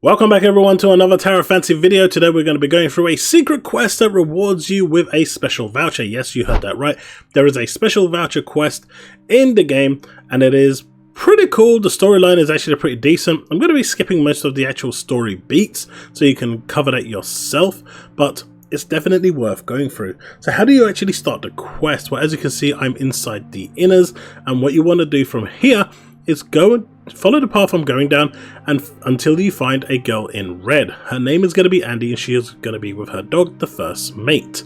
Welcome back everyone to another Tower of Fantasy video. Today we're going to be going through a secret quest that rewards you with a special voucher. Yes, you heard that right. There is a special voucher quest in the game and it is pretty cool. The storyline is actually pretty decent. I'm going to be skipping most of the actual story beats so you can cover that yourself, but it's definitely worth going through. So how do you actually start the quest? Well, as you can see, I'm inside the Innars, and what you want to do from here is go and follow the path I'm going down and until you find a girl in red. Her name is going to be Andy and she is going to be with her dog, the first mate.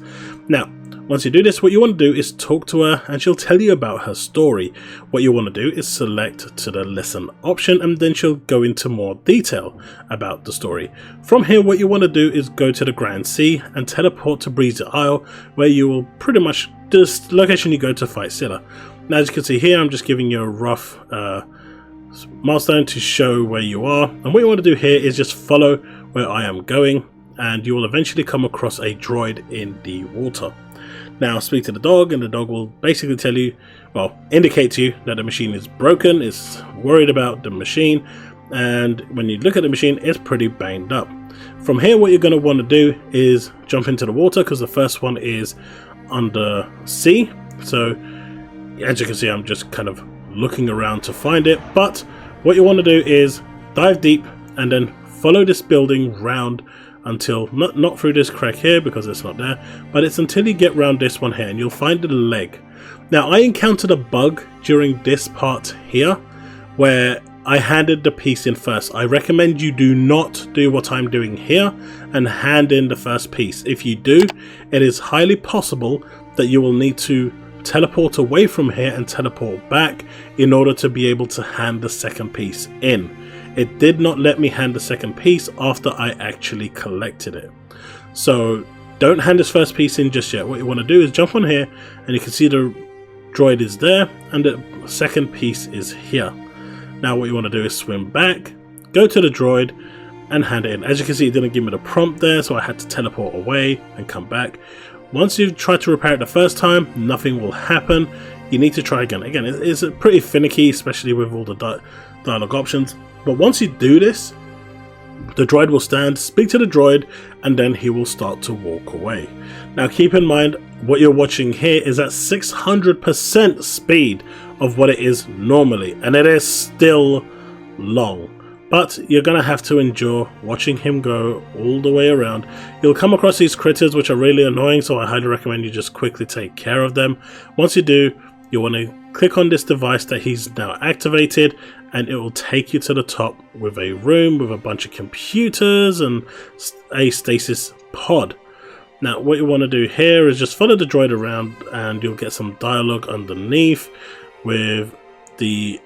Now, once you do this, what you want to do is talk to her and she'll tell you about her story. What you want to do is select to the listen option and then she'll go into more detail about the story. From here, what you want to do is go to the Tegrandsea and teleport to Breezy Isle, where you will pretty much this location you go to fight Scylla. Now, as you can see here, I'm just giving you a rough milestone to show where you are, and what you want to do here is just follow where I am going and you will eventually come across a droid in the water. Now speak to the dog and the dog will basically tell you, well, indicate to you that the machine is broken, it's worried about the machine, and when you look at the machine it's pretty banged up. From here what you're going to want to do is jump into the water because the first one is under sea. So as you can see, I'm just kind of looking around to find it, but what you want to do is dive deep and then follow this building round until not through this crack here because it's not there, but it's until you get round this one here and you'll find the leg. Now I encountered a bug during this part here where I handed the piece in first. I recommend you do not do what I'm doing here and hand in the first piece. If you do, it is highly possible that you will need to teleport away from here and teleport back in order to be able to hand the second piece in. It did not let me hand the second piece after I actually collected it. So don't hand this first piece in just yet. What you want to do is jump on here and you can see the droid is there and the second piece is here. Now what you want to do is swim back, go to the droid and hand it in. As you can see, it didn't give me the prompt there, so I had to teleport away and come back. Once you've tried to repair it the first time, nothing will happen. You need to try again. Again, it's pretty finicky, especially with all the dialogue options. But once you do this, the droid will stand, speak to the droid, and then he will start to walk away. Now keep in mind, what you're watching here is at 600% speed of what it is normally, and it is still long. But you're going to have to endure watching him go all the way around. You'll come across these critters which are really annoying, so I highly recommend you just quickly take care of them. Once you do, you want to click on this device that he's now activated and it will take you to the top with a room with a bunch of computers and a stasis pod. Now what you want to do here is just follow the droid around and you'll get some dialogue underneath with the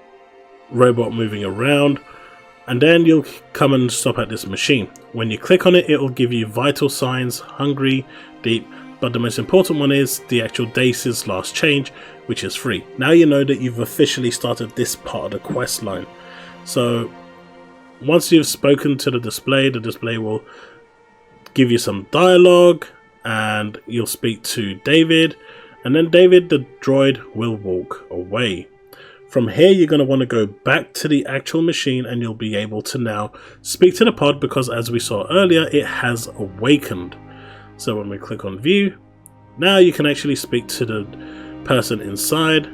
robot moving around. And then you'll come and stop at this machine. When you click on it, it will give you vital signs, hungry, deep, but the most important one is the actual Dace's last change, which is free. Now you know that you've officially started this part of the quest line. So once you've spoken to the display will give you some dialogue and you'll speak to David, and then David the droid will walk away. From here you're going to want to go back to the actual machine and you'll be able to now speak to the pod because as we saw earlier it has awakened. So when we click on view, now you can actually speak to the person inside.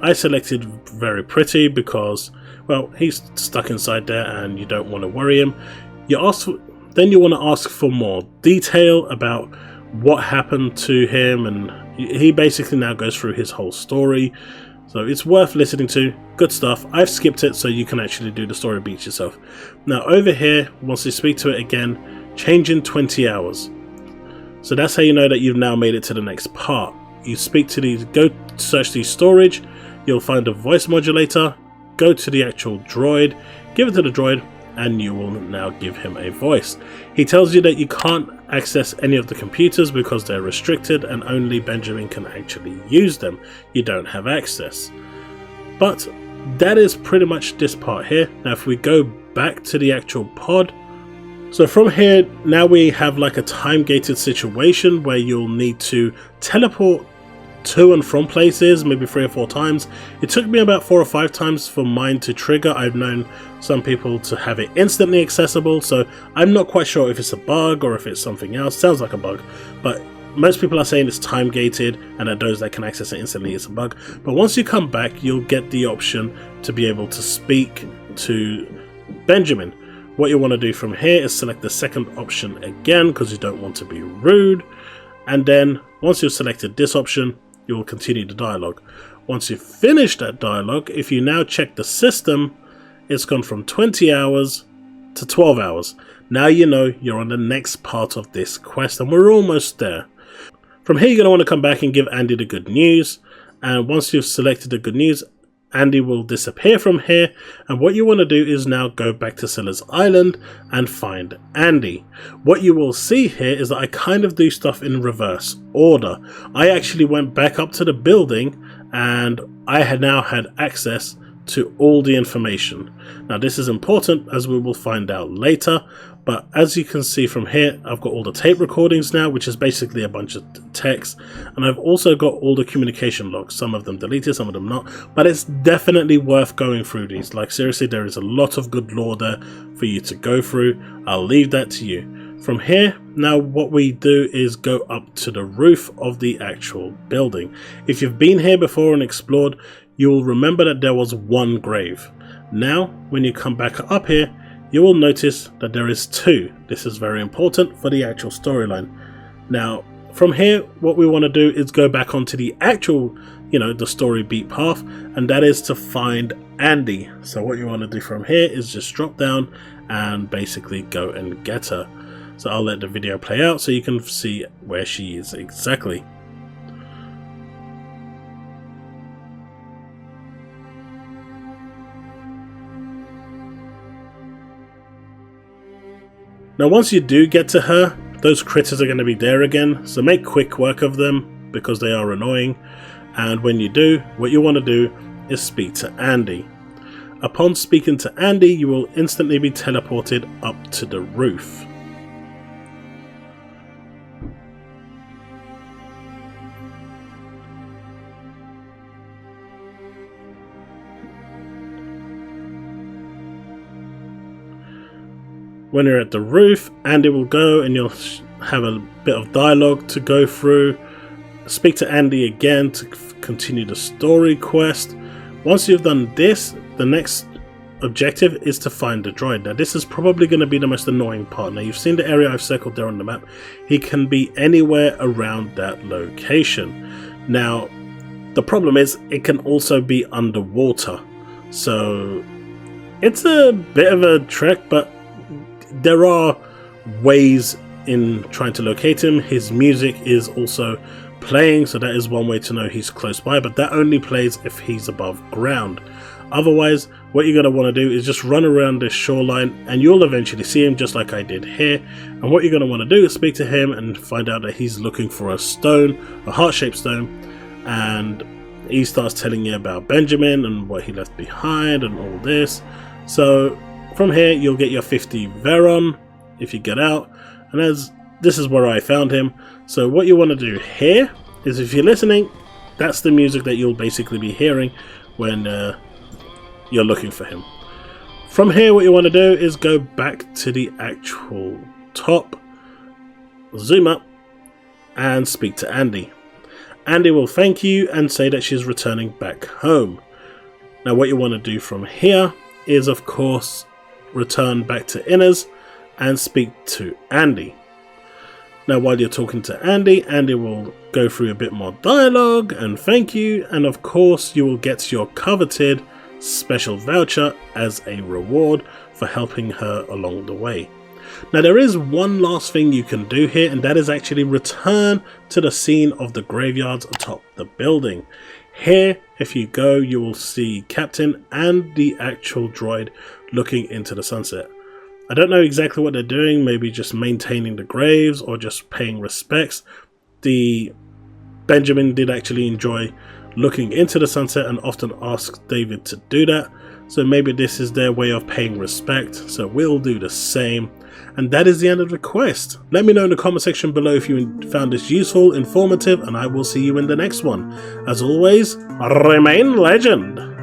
I selected very pretty because, well, he's stuck inside there and you don't want to worry him. Then you want to ask for more detail about what happened to him, and he basically now goes through his whole story. So it's worth listening to, good stuff. I've skipped it so you can actually do the story beats yourself. Now over here, once you speak to it again, change in 20 hours. So that's how you know that you've now made it to the next part. You speak to these, go search the storage, you'll find a voice modulator, go to the actual droid, give it to the droid, and you will now give him a voice. He tells you that you can't access any of the computers because they're restricted and only Benjamin can actually use them. You don't have access. But that is pretty much this part here. Now if we go back to the actual pod, so from here now we have like a time gated situation where you'll need to teleport to and from places, maybe 3 or 4 times. It took me about 4 or 5 times for mine to trigger. I've known some people to have it instantly accessible, so I'm not quite sure if it's a bug or if it's something else. Sounds like a bug, but most people are saying it's time gated and that those that can access it instantly is a bug. But once you come back, you'll get the option to be able to speak to Benjamin. What you want to do from here is select the second option again, because you don't want to be rude. And then once you've selected this option, you will continue the dialogue. Once you've finished that dialogue, if you now check the system, it's gone from 20 hours to 12 hours. Now you know you're on the next part of this quest, and we're almost there. From here, you're going to want to come back and give Andy the good news. And once you've selected the good news, Andy will disappear from here, and what you want to do is now go back to Seller's Island and find Andy. What you will see here is that I kind of do stuff in reverse order. I actually went back up to the building and I had now had access to all the information. Now this is important, as we will find out later, but as you can see from here, I've got all the tape recordings now, which is basically a bunch of text, and I've also got all the communication logs, some of them deleted, some of them not, but it's definitely worth going through these. Like seriously, there is a lot of good lore there for you to go through. I'll leave that to you. From here, now what we do is go up to the roof of the actual building. If you've been here before and explored, you will remember that there was one grave. Now, when you come back up here, you will notice that there is 2. This is very important for the actual storyline. Now, from here, what we want to do is go back onto the actual, the story beat path, and that is to find Andy. So what you want to do from here is just drop down and basically go and get her. So I'll let the video play out so you can see where she is exactly. Now once you do get to her, those critters are going to be there again, so make quick work of them because they are annoying. And when you do, what you want to do is speak to Andy. Upon speaking to Andy, you will instantly be teleported up to the roof. When you're at the roof, Andy will go and you'll have a bit of dialogue to go through. Speak to Andy again to continue the story quest. Once you've done this, the next objective is to find the droid. Now this is probably going to be the most annoying part. Now you've seen the area I've circled there on the map. He can be anywhere around that location. Now the problem is it can also be underwater. So it's a bit of a trek, but there are ways in trying to locate him. His music is also playing, so that is one way to know he's close by, but that only plays if he's above ground. Otherwise, what you're going to want to do is just run around this shoreline and you'll eventually see him, just like I did here. And what you're going to want to do is speak to him and find out that he's looking for a stone, a heart-shaped stone, and he starts telling you about Benjamin and what he left behind and all this. So from here, you'll get your 50 Veron if you get out, and this is where I found him. So what you want to do here is, if you're listening, that's the music that you'll basically be hearing when you're looking for him. From here, what you want to do is go back to the actual top, zoom up, and speak to Andy. Andy will thank you and say that she's returning back home. Now what you want to do from here is, of course, return back to Innars and speak to Andy. Now while you're talking to Andy, Andy will go through a bit more dialogue and thank you, and of course you will get your coveted special voucher as a reward for helping her along the way. Now there is one last thing you can do here, and that is actually return to the scene of the graveyards atop the building. Here, if you go, you will see Captain and the actual droid looking into the sunset. I don't know exactly what they're doing, maybe just maintaining the graves or just paying respects. The Benjamin did actually enjoy looking into the sunset and often asked David to do that, so maybe this is their way of paying respect, so we'll do the same. And that is the end of the quest. Let me know in the comment section below if you found this useful, informative, and I will see you in the next one. As always, remain legend!